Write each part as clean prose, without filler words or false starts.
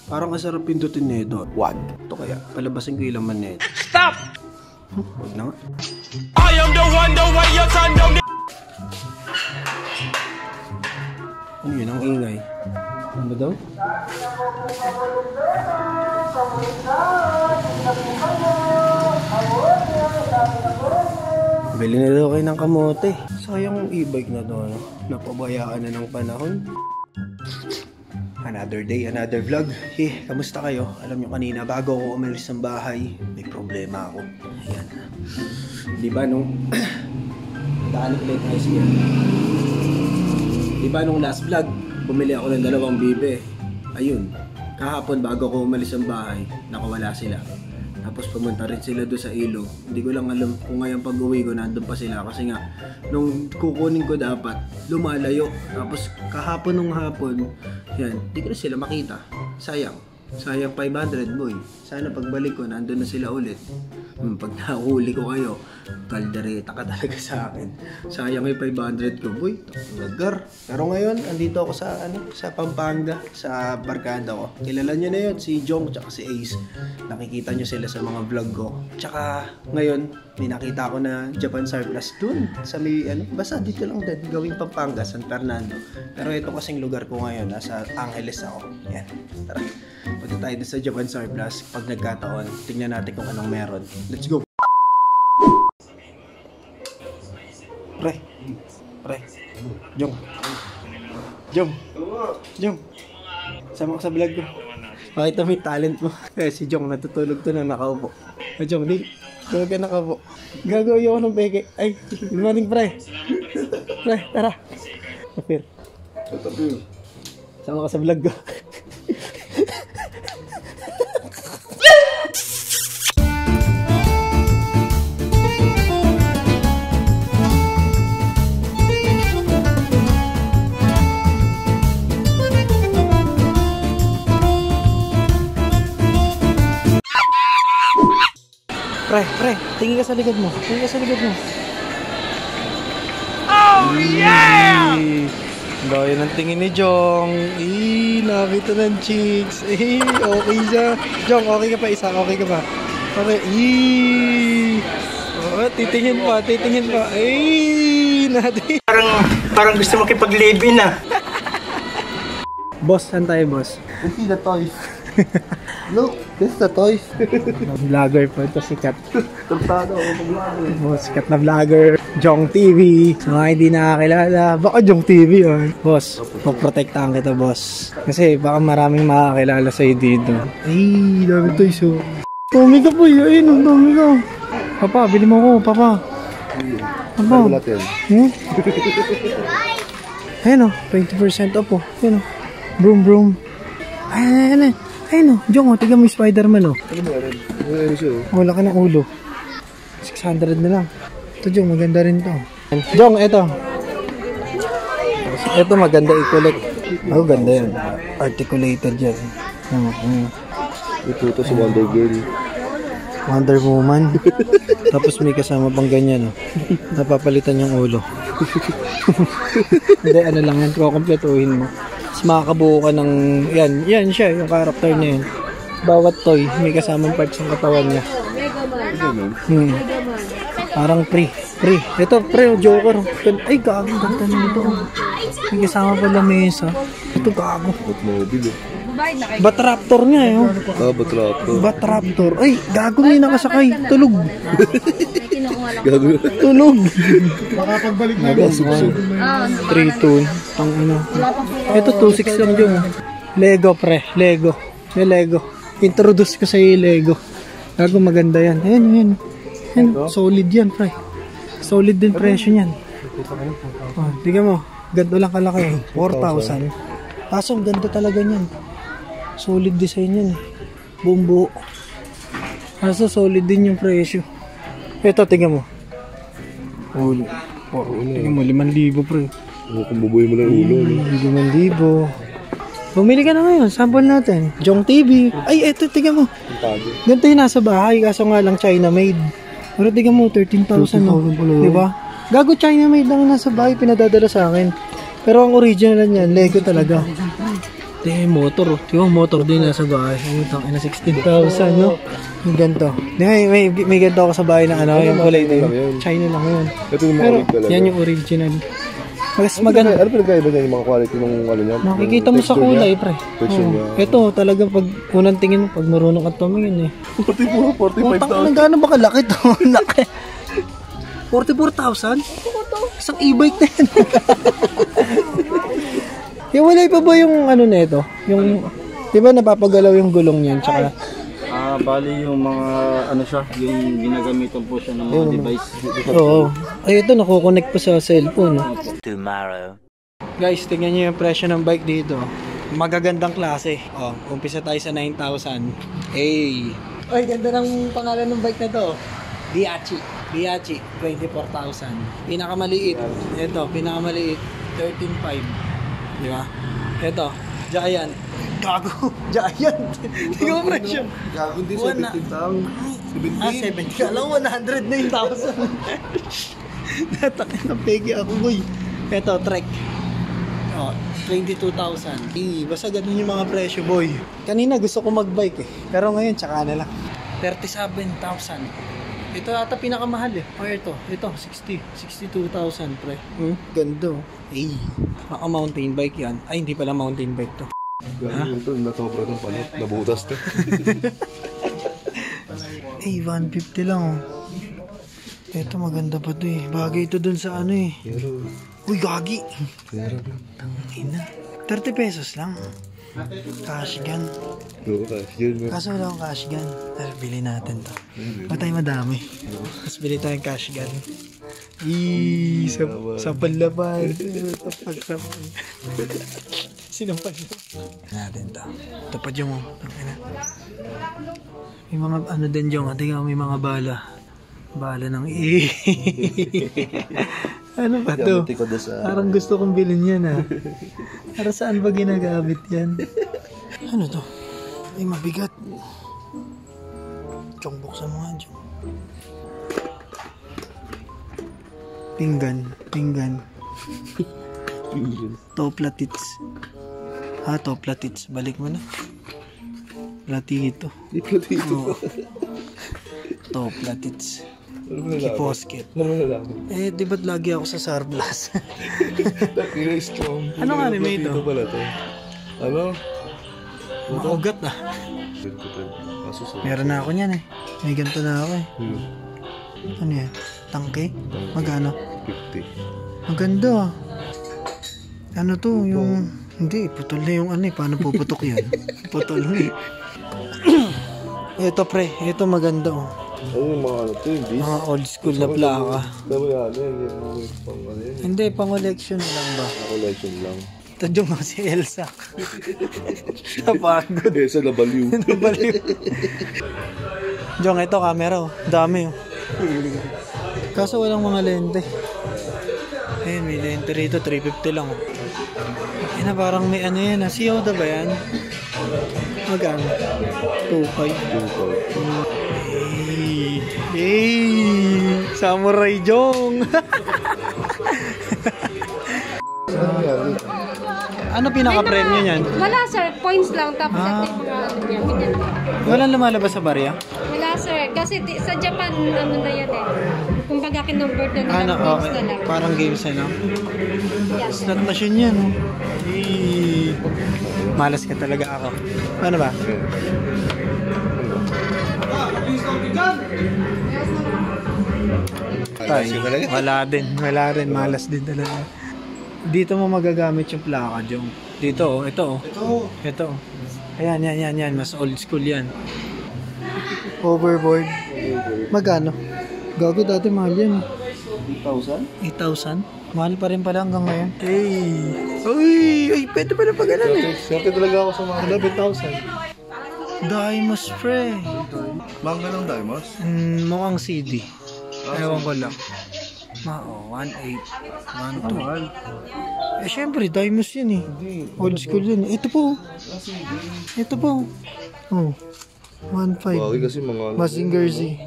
Parang kasarap pindutin nito. Wag. Ito kaya, palabasin ko yung laman nito. Stop! Wag na nga. I am the one, the way you turn down the... Ano yun, ang ingay? Ano daw? Bili na daw kayo ng kamote. Sayang yung e-bike na to, ano? Napabayaan na ng panahon. Another day, another vlog. Kamusta kayo? Alam nyo kanina, bago ako umalis ng bahay, may problema ako. Ayan. Diba nung... Daanik ulit tayo siya. Diba nung last vlog, bumili ako ng 2 bibe. Ayun, kahapon bago ako umalis ng bahay, nakawala sila. Tapos pumunta rin sila doon sa ilog. Hindi ko lang alam kung ngayon pag uwi ko nandun pa sila. Kasi nga, nung kukunin ko dapat, lumalayo. Tapos kahapon nung hapon, yan, hindi ko na sila makita. Sayang. Sayang 500 boy. Sana pagbalik ko, nandun na sila ulit. Pag nahuli ko kayo, kaldereta ka talaga sa akin. Sayang yung 500 ko, boy. Lagar. Pero ngayon, andito ako sa sa Pampanga, sa barkada ko. Kilala nyo na yun, si Jong tsaka si Ace. Nakikita nyo sila sa mga vlog ko. Tsaka ngayon, may nakita ko na Japan Surplus dun. Sa may basta dito lang din, gawing Pampanga, San Fernando. Pero ito kasing lugar ko ngayon, nasa Angeles ako. Yan, tara. Punta tayo sa Japan Surplus. Pag nagkataon, tingnan natin kung anong meron. Let's go! Pre. Jong. Sama ka sa vlog ko. Makita mo yung talent mo. Si Jong natutulog to na nakaupo. Jong, di. Tulog ka nakaupo. Gagawin ako ng peke. Ay, good morning, pre. Pre, tara. Kapir. Sama ka sa vlog ko. Pre, tingin ka sa likod mo. Oh, yeah! Dahil ng tingin ni Jong. Nakita ng chicks. Okay siya. Jong, okay ka pa isa? Okay ka pa? Okay. Titingin pa. Natin. Parang gusto makipag-live-in ah. Boss, saan tayo, boss? This is the toys. Look, this is the toys. Vlogger po ito, sikat. Tugtado ako pag-vlogger. Boss, sikat na vlogger. Jong TV. So mga hindi nakakilala, baka Jong TV yun. Boss, poprotektahan kita, boss. Kasi baka maraming makakilala sa'yo dito. Dami toys oh. Tommy ka po yun, Tommy ka. Papa, bili mo ko, Papa. Papa. Ayun o, 20% off o. Ayun o. Broom. Ayun o, Jong o, tignan mo yung Spider-Man o. Ano meron? Ano siya o? Wala ka ng ulo. 600 na lang. Ito Jong, maganda rin to. Jong, ito. Ito maganda i-collect. Ako ganda yan. Articulated yan. Ito si Wonder Girl. Wonder Woman. Tapos may kasama pang ganyan o. Napapalitan yung ulo. Hindi, ano lang yan. Kukumpletuhin mo. Tapos makakabuo ka ng... Yan siya, yung character niya yun. Bawat toy, may kasamang parts ng katawan niya. Parang pre. Ito, Joker. Ay, gago. Ganda na ito. May kasama pala mesa. Ito, gago. Batmobile eh. Batraptor nga eh. Batraptor. Ay, gago, may nakasakay. Tulog. Tulog. Makakagbalik na ba? 3-2. Ang ano. Ito 2.6 lang yung Lego pre. Lego. May Lego. Introduce ko sa iyo Lego. Gago, maganda yan. Ayan. Solid yan pre. Solid din presyo yan. Tingnan mo. Ganto lang kalaki. 4,000. Kaso ganda talaga yan. Solid design yan eh. Buong buo. Kaso solid din yung presyo. Ito, tingnan mo. Ulo. Tingnan mo, 5,000 pre. Kung bubuhay mo lang ulo. 5,000. Bumili ka na ngayon. Sample natin. Jong TV. Ay, eto, tingnan mo. Ganito yung nasa bahay. Kaso nga lang China made. Pero tignan mo, 13,000 no? 13,000 pala yun. Diba? Gago China made lang nasa bahay, pinadadala sa akin. Pero ang original niyan, Lego talaga. Motor. Tignan mo, motor din nasa bahay. Ang 16,000 no? Yung ganito. May ganito ako sa bahay na ano, yung kulay din. China lang yun. Ito yung mga Pero rig talaga. yan yung original. Mas maganda. Ano pinagkaiba niya yung mga quality ng ano niya? Makikita mo sa kulay, pre. Texture niya. Ito, talagang pag unang tingin mo, pag marunong ka tumingin eh. Pati puro 45,000. Gaano ba kalaki to? Laki. 44,000? Isang e-bike na yan. Wala pa ba yung ano na ito? Yung, di ba napapagalaw yung gulong niyan? Tsaka, Bali yung mga ano siya, yung ginagamitan po siya ng mga device. oo. Ay, ito, nakukonect pa sa cellphone. Tomorrow. Guys, tingnan nyo yung presyo ng bike dito. Magagandang klase. Oh, umpisa tayo sa 9,000. Hey! Ay, ganda ng pangalan ng bike na to. Diachi. Diachi, 24,000. Pinakamaliit. Ito, pinakamaliit. 13,500. Di ba? Ito, Giant. Gago. Giant. Tingnan mo presyo. Gago din, 17 lang. 70. Alam mo, 100 na yung 1,000. Natakin na pegi ako, boy. Ito, Trek. Oh, 22,000. Basta ganun yung mga presyo, boy. Kanina gusto ko mag-bike eh. Pero ngayon, tsaka na lang. 37,000. Ito ata pinakamahal eh. O ito, 60. 62,000, pre. Ganda. Eh, maka mountain bike yan. Ay, hindi pala mountain bike to. Gago ito, nasobra ng panot. Nabutas to. Eh, 150 lang oh. Ito maganda pa to eh. Bagay ito dun sa ano eh. Pero, Uy, gagi. pero, Ina. 30 pesos lang. Cash gun. yun. Kaso wala akong cash gun. Pero bili natin to. Patay madami. Tapos bili tayong cash gun. Sa panlaban. Pagsapan. Sinampal natin to. Tapad yung may mga ano din yung may mga bala. Bala ng ano ba to? Parang gusto kong bilhin yan ah. Para saan ba ginagamit yan? Ano to? Ay mabigat. Chong, buksan mo nga dyan. Pinggan. Toplatits. Toplatits. Balik mo na. Platito. Platito. Toplatits. Ano mo nalaman? Kiposket. Ano mo nalaman? Eh, di ba't lagi ako sa Sarblas? Takira strong. Anong anime ito? Platito pala to. Ano? Maugat na. Meron na ako niyan eh. May ganito na ako eh. Ano yan? Tangke? Magkano? 50. Maganda ah. Ano to? Yung... Hindi, putol na yung ano eh. Paano puputok yan? Putol na eh. Ito pre, ito maganda oh. Ano yung mga ano to? Yung beast? Mga old school na plaka. Ano yan? Yung pang ano yun? Hindi, pang collection lang ba? Collection lang. Ito yung si Elsa. Napagod. Sa nabaliw. Nabaliw. Jong, ito camera oh. Dami oh. Kaso walang mga lente. Ayun, may lente rito. 350 lang oh. Ayun na parang may ano yan ah. Si Yoda ba yan? Magkano? 2.5. Hey! Samurai Jong! Ano pinaka-premyo niyan? Wala sir, points lang tapos ito yung mga ano niya, pinili. Walang lumalabas sa barya? Wala sir, kasi sa Japan ano na yan eh. Kumbaga kinonvert na nila points na lang. Parang games na lang. Yes. Slot machine yan. Hey. Malas ka talaga ako. Ano ba? Wala din. Malas din talaga. Dito mo magagamit yung plaka, Jong. Dito, oh. Ito, oh. Ito. Ayan. Mas old school yan. Overboard. Magkano? Gago dati mahal yan. 8,000? 8,000? Mahal pa rin pala hanggang ngayon. Ay, pwede pala pag ganun eh. Swerte talaga ako sa mga 11,000. Dimos, pre. Bangga ng Dimos? Mukhang CD. Ewan ko lang. 1.8. 1.2. Eh, syempre, Dimos yun eh. Old school yun. Ito po. Oh. 1.5. Bagay kasi mga... Mazinger Z.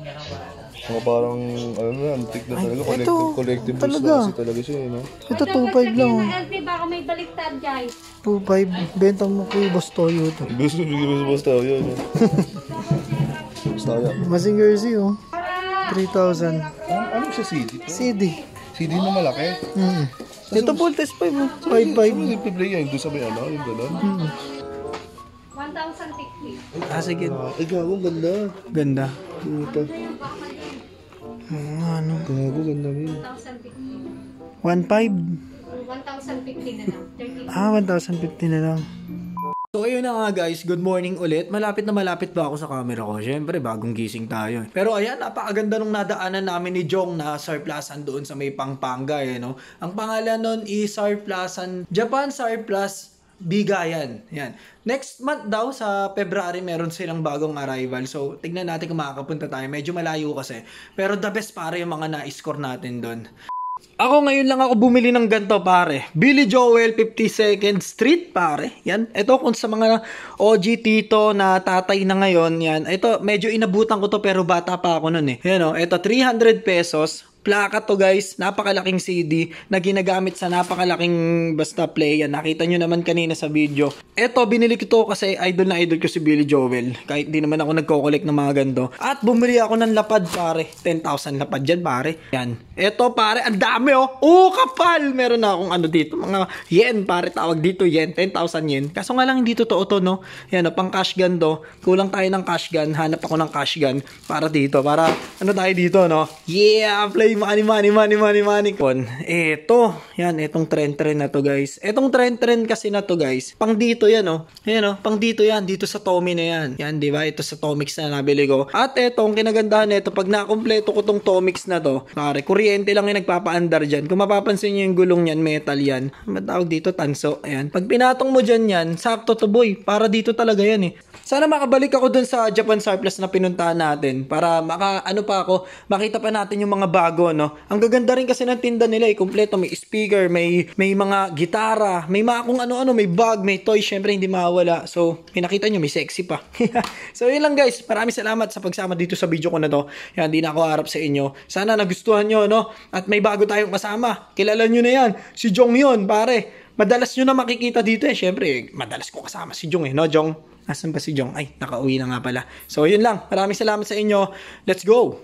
Mga parang, ano na, antik na talaga. ito, Collectibles talaga. na kasi talaga siya, no? Ito 2.5 lang. LP, baka may baliktad, guys. 2.5. Benta mo kay Boss Toyo ito. Gusto mo basta yun, no? Basta yun. Masing jersey oh. 3,000. Anong siya CD? CD. CD na malaki? Ito Voltes 5 oh. 5.5. Ano yung play yan? Doon sa may ano, yung gano'n? 1,050. Ah, sige. Ay, gago, ganda. Ganda. Puta. Ano? Gago, ganda mo yun. 1,050. 1.5. 1,050 na lang. 30. Ah, 1,050 na lang. So ayun na nga guys, good morning ulit. Malapit na malapit ba ako sa camera ko? Siyempre, bagong gising tayo. Pero ayan, napakaganda nung nadaanan namin ni Jong na Surplasan doon sa may Pampanga. No? Ang pangalan nun is Surplasan, Japan Surplus Bigayan. Yan. Next month daw sa February meron silang bagong arrival. So tignan natin kung makakapunta tayo. Medyo malayo kasi. Pero the best pare yung mga na-score natin doon. Ako ngayon lang ako bumili ng ganito pare. Billy Joel 52nd Street pare. Yan. Ito kung sa mga OG tito na tatay na ngayon. Yan. Ito medyo inabutan ko to pero bata pa ako nun eh. Yan o. Ito 300 pesos. Plaka to guys, napakalaking CD na ginagamit sa napakalaking basta play. Yan, nakita nyo naman kanina sa video. Eto, binili ko to kasi idol na idol ko si Billy Joel. Kahit di naman ako nagko-collect ng mga ganito. At bumili ako ng lapad pare. 10,000 lapad dyan pare. Yan. Eto pare, ang dami oh. Oh, kapal! Meron na akong ano dito. Mga yen pare, tawag dito yen. 10,000 yen. Kaso nga lang hindi totoo to no. Yan o, pang cash gun to. Kulang tayo ng cash gun. Hanap ako ng cash gun para dito. Para ano tayo dito no. Yeah, play money. Eto, yan, etong trend na to guys. Etong trend kasi na to guys. Pang dito yan oh. Yan oh, pang dito yan. Dito sa Tommy na yan. Yan, di ba? Ito sa Tomix na nabili ko. At etong kinagandahan nito, pag nakompleto ko tong Tomix na to, pare, kuryente lang yung nagpapaandar dyan. Kung mapapansin nyo yung gulong yan, metal yan. Matawag dito, tanso. Ayan. Pag pinatong mo dyan yan, sakto to boy. Para dito talaga yan eh. Sana makabalik ako dun sa Japan Surplus na pinuntahan natin para makita pa natin yung mga bago, no? Ang gaganda rin kasi ng tinda nila, kompleto, may speaker, may mga gitara, may mga kung ano-ano, may bag, may toy, syempre hindi mawawala. So, pinakita nyo, may sexy pa. So, yun lang guys. Maraming salamat sa pagsama dito sa video ko na to. Yan, di na ako harap sa inyo. Sana nagustuhan nyo, no? At may bago tayong kasama. Kilala nyo na yan. Si Jong yun, pare. Madalas nyo na makikita dito eh. Syempre, madalas ko kasama si Jong eh, no Jong? Asan ba si Jong? Ay, nakauwi na nga pala. So, yun lang. Maraming salamat sa inyo. Let's go!